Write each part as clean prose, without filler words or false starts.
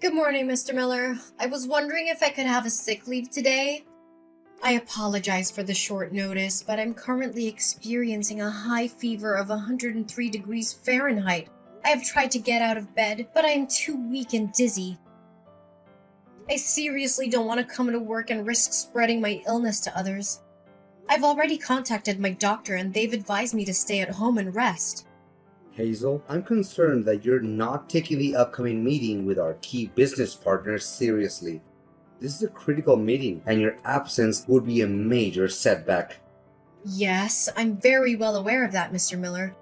Good morning, Mr. Miller. I was wondering if I could have a sick leave today. I apologize for the short notice, but I'm currently experiencing a high fever of 103 degrees Fahrenheit. I have tried to get out of bed, but I am too weak and dizzy. I seriously don't want to come to work and risk spreading my illness to others. I've already contacted my doctor and they've advised me to stay at home and rest. Hazel, I'm concerned that you're not taking the upcoming meeting with our key business partners seriously. This is a critical meeting, and your absence would be a major setback. Yes, I'm very well aware of that, Mr. Miller.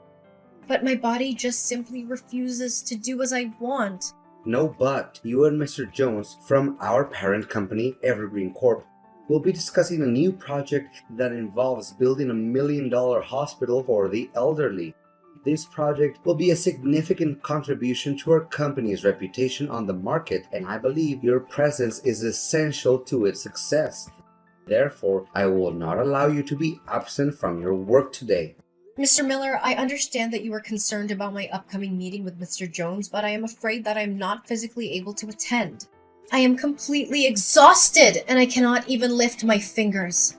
But my body just simply refuses to do as I want. No, but you and Mr. Jones from our parent company, Evergreen Corp, will be discussing a new project that involves building a $1 million hospital for the elderly. This project will be a significant contribution to our company's reputation on the market, and I believe your presence is essential to its success. Therefore, I will not allow you to be absent from your work today. Mr. Miller, I understand that you are concerned about my upcoming meeting with Mr. Jones, but I am afraid that I'm not physically able to attend. I am completely exhausted, and I cannot even lift my fingers.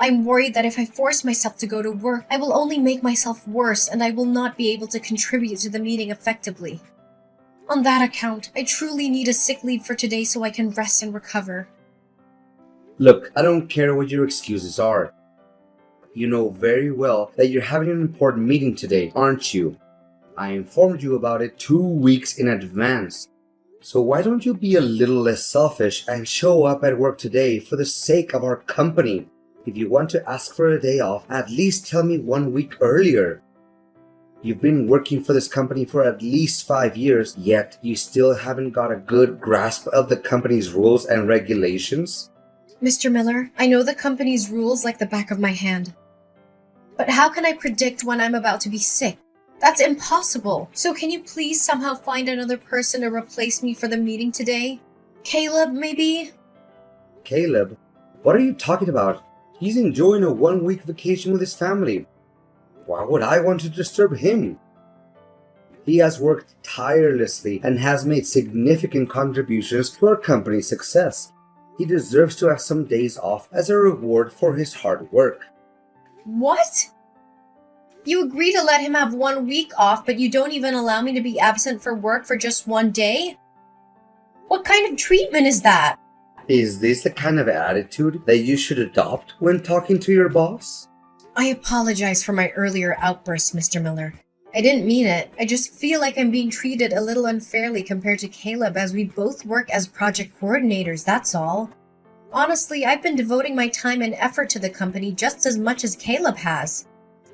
I'm worried that if I force myself to go to work, I will only make myself worse and I will not be able to contribute to the meeting effectively. On that account, I truly need a sick leave for today so I can rest and recover. Look, I don't care what your excuses are. You know very well that you're having an important meeting today, aren't you? I informed you about it 2 weeks in advance. So why don't you be a little less selfish and show up at work today for the sake of our company? If you want to ask for a day off, at least tell me 1 week earlier. You've been working for this company for at least 5 years, yet you still haven't got a good grasp of the company's rules and regulations? Mr. Miller, I know the company's rules like the back of my hand. But how can I predict when I'm about to be sick? That's impossible. So can you please somehow find another person to replace me for the meeting today? Caleb, maybe? Caleb? What are you talking about? He's enjoying a 1-week vacation with his family. Why would I want to disturb him? He has worked tirelessly and has made significant contributions to our company's success. He deserves to have some days off as a reward for his hard work. What? You agree to let him have 1 week off, but you don't even allow me to be absent for work for just 1 day? What kind of treatment is that? Is this the kind of attitude that you should adopt when talking to your boss? I apologize for my earlier outburst, Mr. Miller. I didn't mean it. I just feel like I'm being treated a little unfairly compared to Caleb as we both work as project coordinators, that's all. Honestly, I've been devoting my time and effort to the company just as much as Caleb has.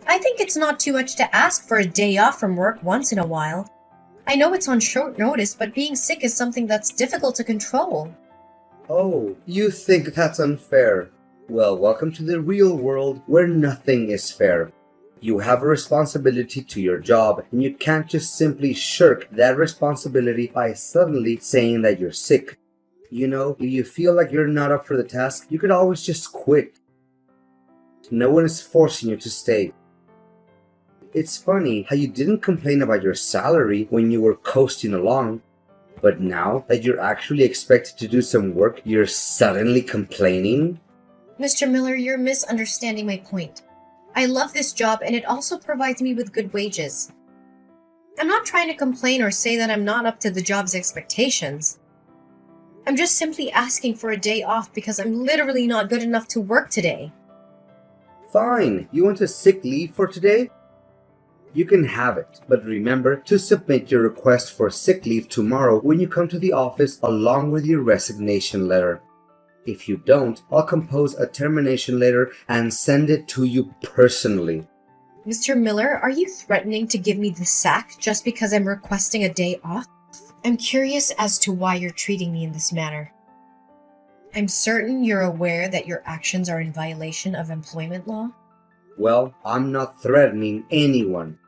I think it's not too much to ask for a day off from work once in a while. I know it's on short notice, but being sick is something that's difficult to control. Oh, you think that's unfair? Well, welcome to the real world where nothing is fair. You have a responsibility to your job, and you can't just simply shirk that responsibility by suddenly saying that you're sick. You know, if you feel like you're not up for the task, you could always just quit. No one is forcing you to stay. It's funny how you didn't complain about your salary when you were coasting along. But now that you're actually expected to do some work, you're suddenly complaining? Mr. Miller, you're misunderstanding my point. I love this job and it also provides me with good wages. I'm not trying to complain or say that I'm not up to the job's expectations. I'm just simply asking for a day off because I'm literally not good enough to work today. Fine, you want a sick leave for today? You can have it, but remember to submit your request for sick leave tomorrow when you come to the office along with your resignation letter. If you don't, I'll compose a termination letter and send it to you personally. Mr. Miller, are you threatening to give me the sack just because I'm requesting a day off? I'm curious as to why you're treating me in this manner. I'm certain you're aware that your actions are in violation of employment law. Well, I'm not threatening anyone.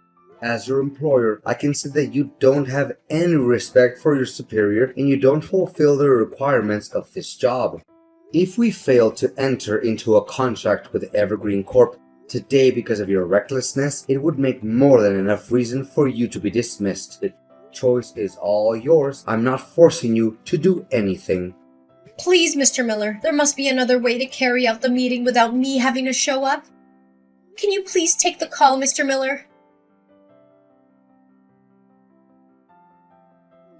As your employer, I can see that you don't have any respect for your superior and you don't fulfill the requirements of this job. If we fail to enter into a contract with Evergreen Corp today because of your recklessness, it would make more than enough reason for you to be dismissed. choice is all yours. I'm not forcing you to do anything. Please, Mr. Miller, there must be another way to carry out the meeting without me having to show up. Can you please take the call, Mr. Miller?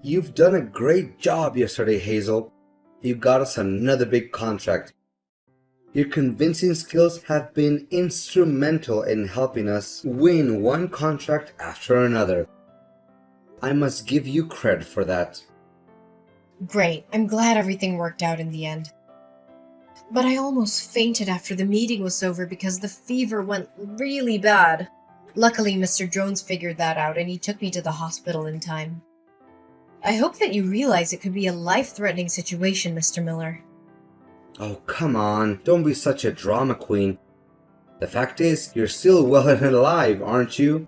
You've done a great job yesterday, Hazel. You got us another big contract. Your convincing skills have been instrumental in helping us win one contract after another. I must give you credit for that. Great, I'm glad everything worked out in the end. But I almost fainted after the meeting was over because the fever went really bad. Luckily, Mr. Jones figured that out and he took me to the hospital in time. I hope that you realize it could be a life-threatening situation, Mr. Miller. Oh, come on. Don't be such a drama queen. The fact is, you're still well and alive, aren't you?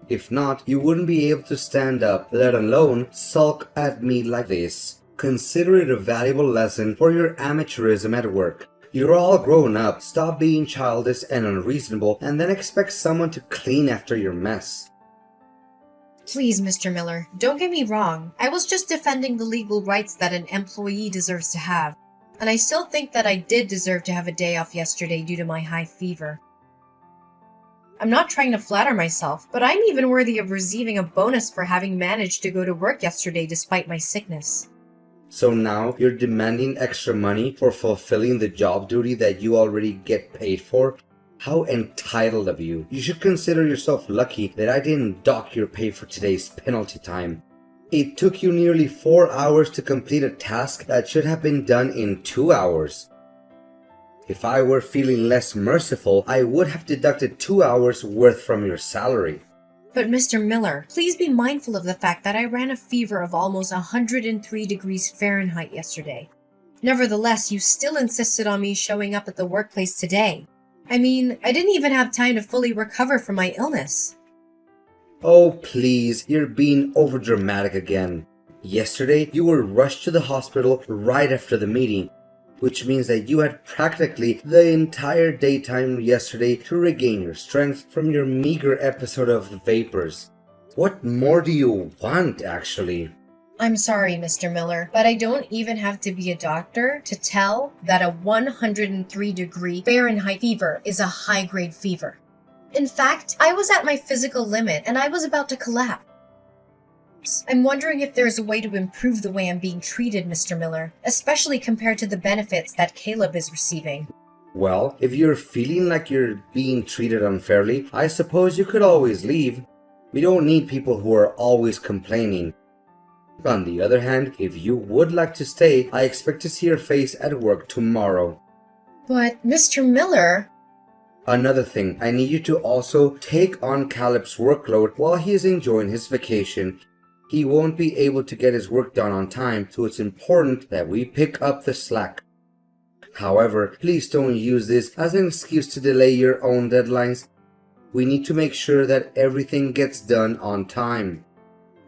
If not, you wouldn't be able to stand up, let alone sulk at me like this. Consider it a valuable lesson for your amateurism at work. You're all grown up, stop being childish and unreasonable, and then expect someone to clean after your mess. Please, Mr. Miller, don't get me wrong. I was just defending the legal rights that an employee deserves to have. And I still think that I did deserve to have a day off yesterday due to my high fever. I'm not trying to flatter myself, but I'm even worthy of receiving a bonus for having managed to go to work yesterday despite my sickness. So now you're demanding extra money for fulfilling the job duty that you already get paid for? How entitled of you. You should consider yourself lucky that I didn't dock your pay for today's penalty time. It took you nearly 4 hours to complete a task that should have been done in 2 hours. If I were feeling less merciful, I would have deducted 2 hours worth from your salary. But Mr. Miller, please be mindful of the fact that I ran a fever of almost 103 degrees Fahrenheit yesterday. Nevertheless, you still insisted on me showing up at the workplace today. I mean, I didn't even have time to fully recover from my illness. Oh, please, you're being overdramatic again. Yesterday, you were rushed to the hospital right after the meeting, which means that you had practically the entire daytime yesterday to regain your strength from your meager episode of the vapors. What more do you want, actually? I'm sorry, Mr. Miller, but I don't even have to be a doctor to tell that a 103-degree Fahrenheit fever is a high-grade fever. In fact, I was at my physical limit and I was about to collapse. I'm wondering if there's a way to improve the way I'm being treated, Mr. Miller, especially compared to the benefits that Caleb is receiving. Well, if you're feeling like you're being treated unfairly, I suppose you could always leave. We don't need people who are always complaining. On the other hand, if you would like to stay, I expect to see your face at work tomorrow. But, Mr. Miller... Another thing, I need you to also take on Caleb's workload while he is enjoying his vacation. He won't be able to get his work done on time, so it's important that we pick up the slack. However, please don't use this as an excuse to delay your own deadlines. We need to make sure that everything gets done on time.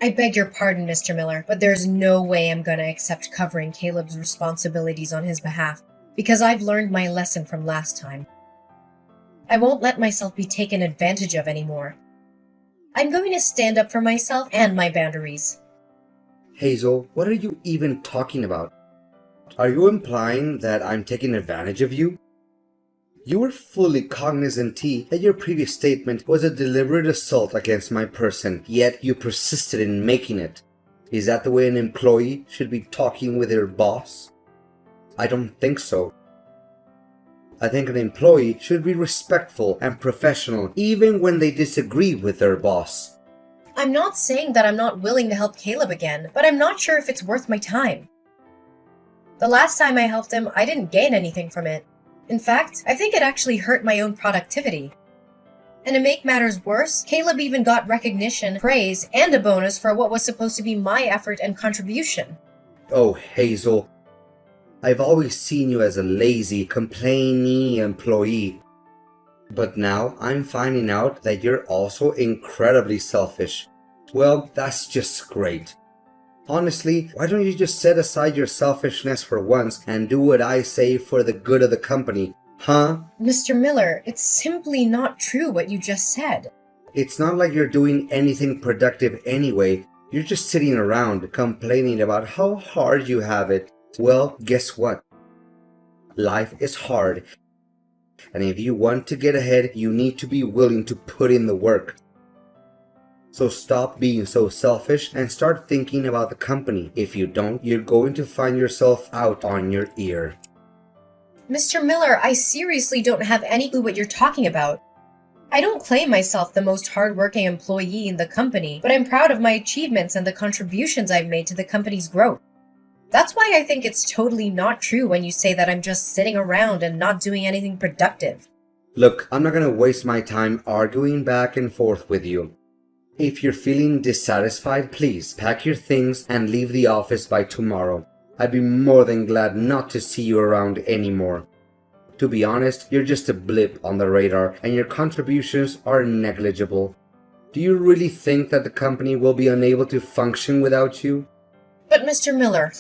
I beg your pardon, Mr. Miller, but there's no way I'm gonna accept covering Caleb's responsibilities on his behalf, because I've learned my lesson from last time. I won't let myself be taken advantage of anymore. I'm going to stand up for myself and my boundaries. Hazel, what are you even talking about? Are you implying that I'm taking advantage of you? You were fully cognizant, T, that your previous statement was a deliberate assault against my person, yet you persisted in making it. Is that the way an employee should be talking with their boss? I don't think so. I think an employee should be respectful and professional even when they disagree with their boss. I'm not saying that I'm not willing to help Caleb again, but I'm not sure if it's worth my time. The last time I helped him, I didn't gain anything from it. In fact, I think it actually hurt my own productivity. And to make matters worse, Caleb even got recognition, praise, and a bonus for what was supposed to be my effort and contribution. Oh, Hazel. I've always seen you as a lazy, complainy employee. But now I'm finding out that you're also incredibly selfish. Well, that's just great. Honestly, why don't you just set aside your selfishness for once and do what I say for the good of the company, huh? Mr. Miller, it's simply not true what you just said. It's not like you're doing anything productive anyway. You're just sitting around complaining about how hard you have it. Well, guess what? Life is hard. And if you want to get ahead, you need to be willing to put in the work. So stop being so selfish and start thinking about the company. If you don't, you're going to find yourself out on your ear. Mr. Miller, I seriously don't have any clue what you're talking about. I don't claim myself the most hardworking employee in the company, but I'm proud of my achievements and the contributions I've made to the company's growth. That's why I think it's totally not true when you say that I'm just sitting around and not doing anything productive. Look, I'm not going to waste my time arguing back and forth with you. If you're feeling dissatisfied, please pack your things and leave the office by tomorrow. I'd be more than glad not to see you around anymore. To be honest, you're just a blip on the radar and your contributions are negligible. Do you really think that the company will be unable to function without you? But Mr. Miller,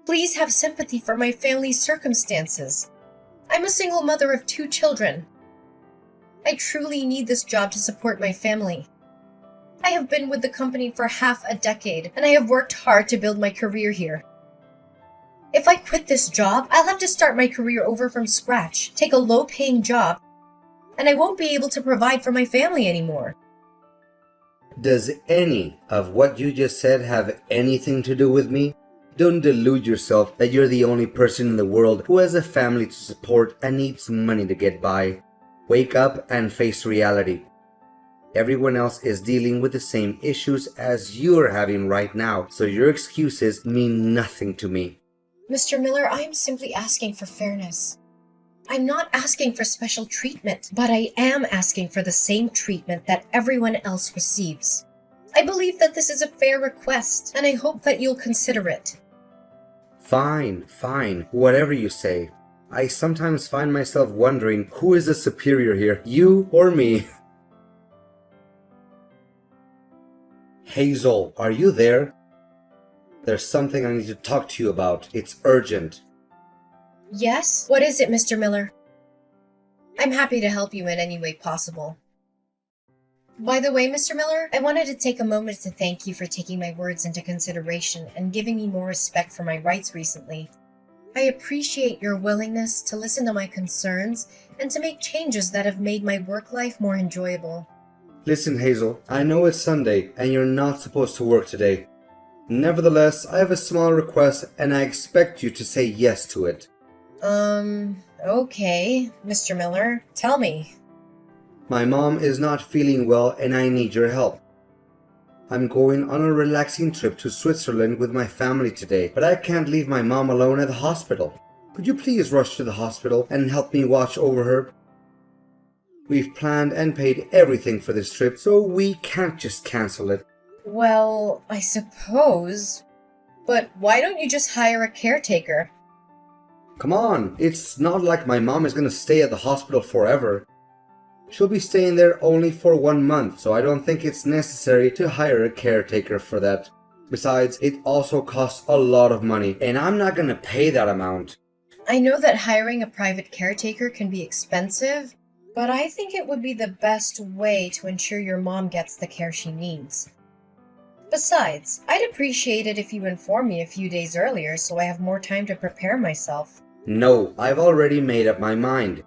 please have sympathy for my family's circumstances. I'm a single mother of 2 children. I truly need this job to support my family. I have been with the company for half a decade, and I have worked hard to build my career here. If I quit this job, I'll have to start my career over from scratch, take a low-paying job, and I won't be able to provide for my family anymore. Does any of what you just said have anything to do with me? Don't delude yourself that you're the only person in the world who has a family to support and needs money to get by. Wake up and face reality. Everyone else is dealing with the same issues as you're having right now, so your excuses mean nothing to me. Mr. Miller, I am simply asking for fairness. I'm not asking for special treatment, but I am asking for the same treatment that everyone else receives. I believe that this is a fair request, and I hope that you'll consider it. Fine, whatever you say. I sometimes find myself wondering who is the superior here, you or me? Hazel, are you there? There's something I need to talk to you about. It's urgent. Yes? What is it, Mr. Miller? I'm happy to help you in any way possible. By the way, Mr. Miller, I wanted to take a moment to thank you for taking my words into consideration and giving me more respect for my rights recently. I appreciate your willingness to listen to my concerns and to make changes that have made my work life more enjoyable. Listen, Hazel, I know it's Sunday and you're not supposed to work today. Nevertheless, I have a small request and I expect you to say yes to it. Okay, Mr. Miller, tell me. My mom is not feeling well and I need your help. I'm going on a relaxing trip to Switzerland with my family today, but I can't leave my mom alone at the hospital. Could you please rush to the hospital and help me watch over her? We've planned and paid everything for this trip, so we can't just cancel it. Well, I suppose. But why don't you just hire a caretaker? Come on, it's not like my mom is gonna stay at the hospital forever. She'll be staying there only for 1 month, so I don't think it's necessary to hire a caretaker for that. Besides, it also costs a lot of money, and I'm not gonna pay that amount. I know that hiring a private caretaker can be expensive, but I think it would be the best way to ensure your mom gets the care she needs. Besides, I'd appreciate it if you informed me a few days earlier so I have more time to prepare myself. No, I've already made up my mind.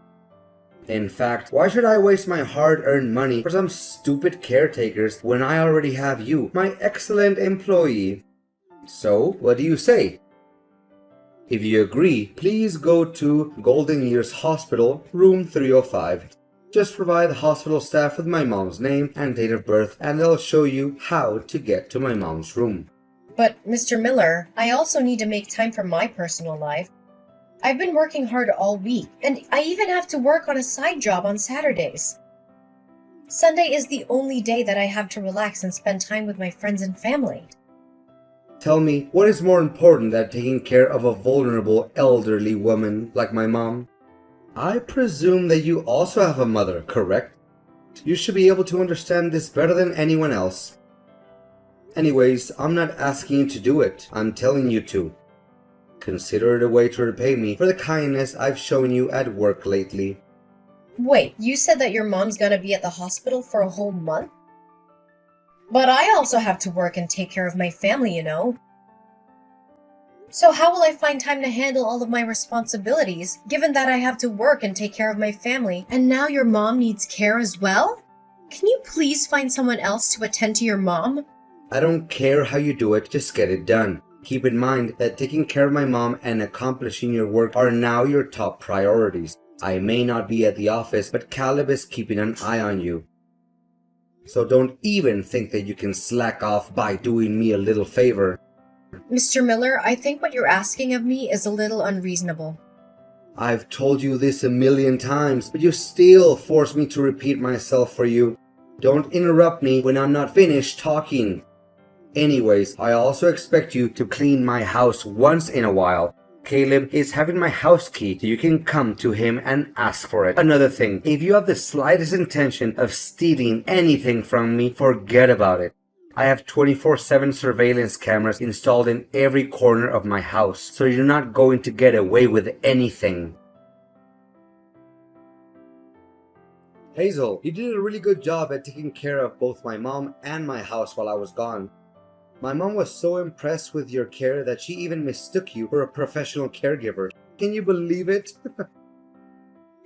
In fact, why should I waste my hard-earned money for some stupid caretakers when I already have you, my excellent employee? So, what do you say? If you agree, please go to Golden Years Hospital, room 305. Just provide the hospital staff with my mom's name and date of birth, and they'll show you how to get to my mom's room. But, Mr. Miller, I also need to make time for my personal life. I've been working hard all week, and I even have to work on a side job on Saturdays. Sunday is the only day that I have to relax and spend time with my friends and family. Tell me, what is more important than taking care of a vulnerable elderly woman like my mom? I presume that you also have a mother, correct? You should be able to understand this better than anyone else. Anyways, I'm not asking you to do it, I'm telling you to. Consider it a way to repay me for the kindness I've shown you at work lately. Wait, you said that your mom's gonna be at the hospital for a whole month? But I also have to work and take care of my family, you know. So how will I find time to handle all of my responsibilities, given that I have to work and take care of my family, and now your mom needs care as well? Can you please find someone else to attend to your mom? I don't care how you do it, just get it done. Keep in mind that taking care of my mom and accomplishing your work are now your top priorities. I may not be at the office, but Caleb is keeping an eye on you. So don't even think that you can slack off by doing me a little favor. Mr. Miller, I think what you're asking of me is a little unreasonable. I've told you this a million times, but you still force me to repeat myself for you. Don't interrupt me when I'm not finished talking. Anyways, I also expect you to clean my house once in a while. Caleb is having my house key, so you can come to him and ask for it. Another thing, if you have the slightest intention of stealing anything from me, forget about it. I have 24/7 surveillance cameras installed in every corner of my house, so you're not going to get away with anything. Hazel, you did a really good job at taking care of both my mom and my house while I was gone. My mom was so impressed with your care that she even mistook you for a professional caregiver. Can you believe it?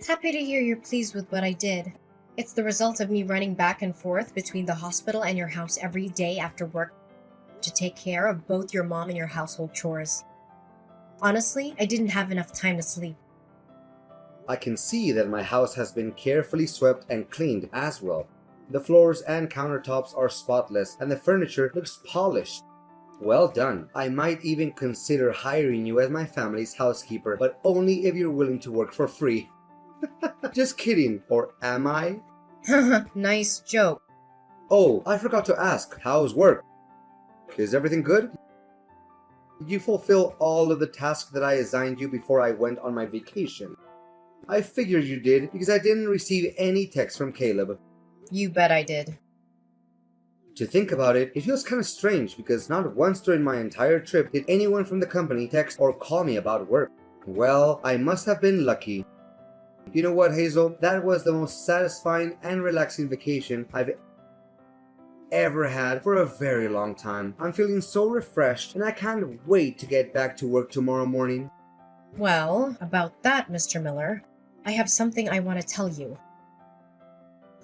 Happy to hear you're pleased with what I did. It's the result of me running back and forth between the hospital and your house every day after work to take care of both your mom and your household chores. Honestly, I didn't have enough time to sleep. I can see that my house has been carefully swept and cleaned as well. The floors and countertops are spotless and the furniture looks polished. Well done. I might even consider hiring you as my family's housekeeper, but only if you're willing to work for free. Just kidding, or am I? Nice joke. Oh, I forgot to ask, how's work? Is everything good? Did you fulfill all of the tasks that I assigned you before I went on my vacation? I figured you did because I didn't receive any text from Caleb. You bet I did. To think about it, it feels kind of strange because not once during my entire trip did anyone from the company text or call me about work. Well, I must have been lucky. You know what, Hazel? That was the most satisfying and relaxing vacation I've ever had for a very long time. I'm feeling so refreshed and I can't wait to get back to work tomorrow morning. Well, about that, Mr. Miller, I have something I want to tell you.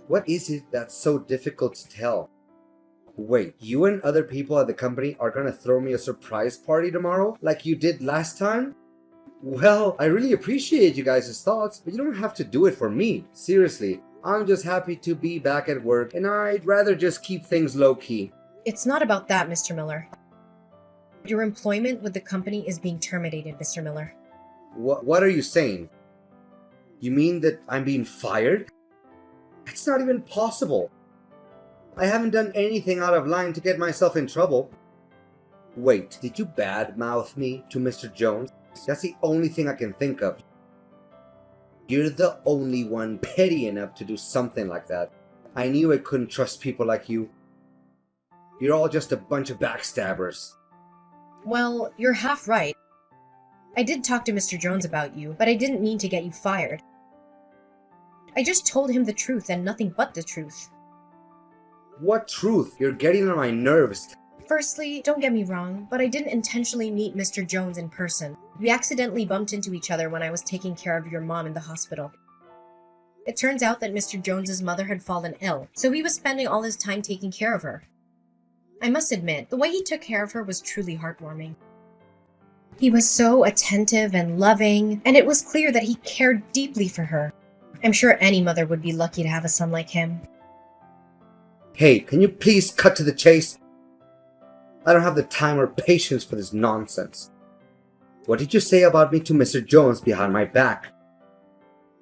What is it that's so difficult to tell? Wait, you and other people at the company are gonna throw me a surprise party tomorrow like you did last time? Well, I really appreciate you guys' thoughts, but you don't have to do it for me. Seriously, I'm just happy to be back at work and I'd rather just keep things low-key. It's not about that, Mr. Miller. Your employment with the company is being terminated, Mr. Miller. What are you saying? You mean that I'm being fired? That's not even possible. I haven't done anything out of line to get myself in trouble. Wait, did you badmouth me to Mr. Jones? That's the only thing I can think of. You're the only one petty enough to do something like that. I knew I couldn't trust people like you. You're all just a bunch of backstabbers. Well, you're half right. I did talk to Mr. Jones about you, but I didn't mean to get you fired. I just told him the truth and nothing but the truth. What truth? You're getting on my nerves. Firstly, don't get me wrong, but I didn't intentionally meet Mr. Jones in person. We accidentally bumped into each other when I was taking care of your mom in the hospital. It turns out that Mr. Jones's mother had fallen ill, so he was spending all his time taking care of her. I must admit, the way he took care of her was truly heartwarming. He was so attentive and loving, and it was clear that he cared deeply for her. I'm sure any mother would be lucky to have a son like him. Hey, can you please cut to the chase? I don't have the time or patience for this nonsense. What did you say about me to Mr. Jones behind my back?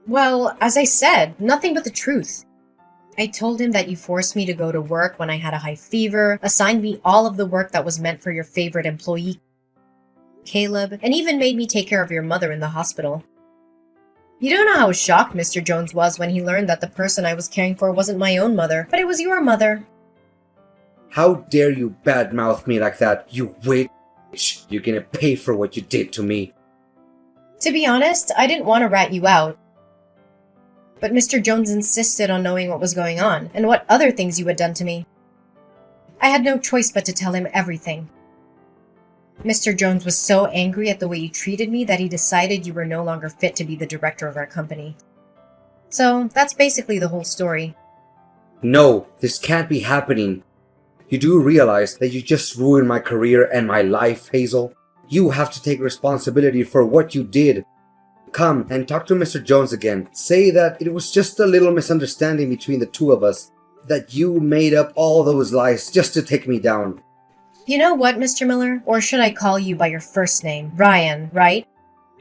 Well, as I said, nothing but the truth. I told him that you forced me to go to work when I had a high fever, assigned me all of the work that was meant for your favorite employee, Caleb, and even made me take care of your mother in the hospital. You don't know how shocked Mr. Jones was when he learned that the person I was caring for wasn't my own mother, but it was your mother. How dare you badmouth me like that, you witch! You're gonna pay for what you did to me. To be honest, I didn't want to rat you out. But Mr. Jones insisted on knowing what was going on, and what other things you had done to me. I had no choice but to tell him everything. Mr. Jones was so angry at the way you treated me that he decided you were no longer fit to be the director of our company. So, that's basically the whole story. No, this can't be happening. You do realize that you just ruined my career and my life, Hazel? You have to take responsibility for what you did. Come and talk to Mr. Jones again. Say that it was just a little misunderstanding between the two of us. That you made up all those lies just to take me down. You know what, Mr. Miller? Or should I call you by your first name? Ryan, right?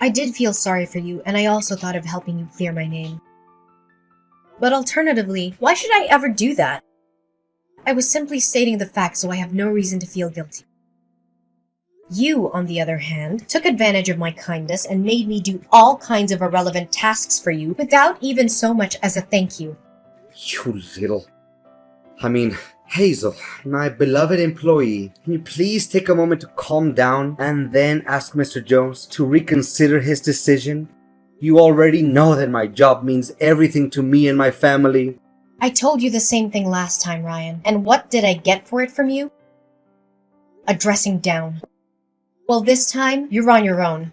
I did feel sorry for you, and I also thought of helping you clear my name. But alternatively, why should I ever do that? I was simply stating the facts, so I have no reason to feel guilty. You, on the other hand, took advantage of my kindness and made me do all kinds of irrelevant tasks for you without even so much as a thank you. You little... Hazel, my beloved employee, can you please take a moment to calm down and then ask Mr. Jones to reconsider his decision? You already know that my job means everything to me and my family. I told you the same thing last time, Ryan, and what did I get for it from you? A dressing down. Well, this time, you're on your own.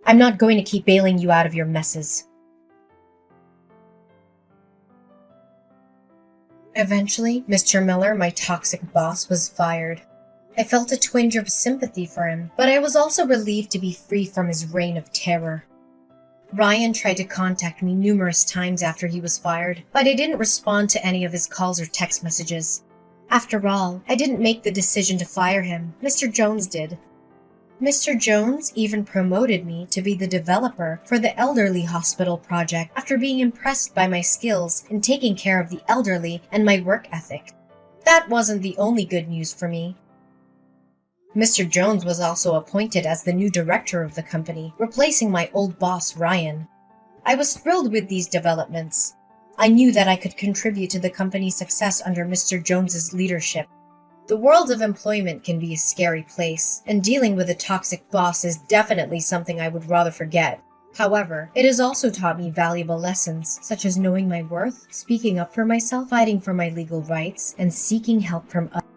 I'm not going to keep bailing you out of your messes. Eventually, Mr. Miller, my toxic boss, was fired. I felt a twinge of sympathy for him, but I was also relieved to be free from his reign of terror. Ryan tried to contact me numerous times after he was fired, but I didn't respond to any of his calls or text messages. After all, I didn't make the decision to fire him. Mr. Jones did. Mr. Jones even promoted me to be the developer for the elderly hospital project after being impressed by my skills in taking care of the elderly and my work ethic. That wasn't the only good news for me. Mr. Jones was also appointed as the new director of the company, replacing my old boss, Ryan. I was thrilled with these developments. I knew that I could contribute to the company's success under Mr. Jones's leadership. The world of employment can be a scary place, and dealing with a toxic boss is definitely something I would rather forget. However, it has also taught me valuable lessons, such as knowing my worth, speaking up for myself, fighting for my legal rights, and seeking help from others.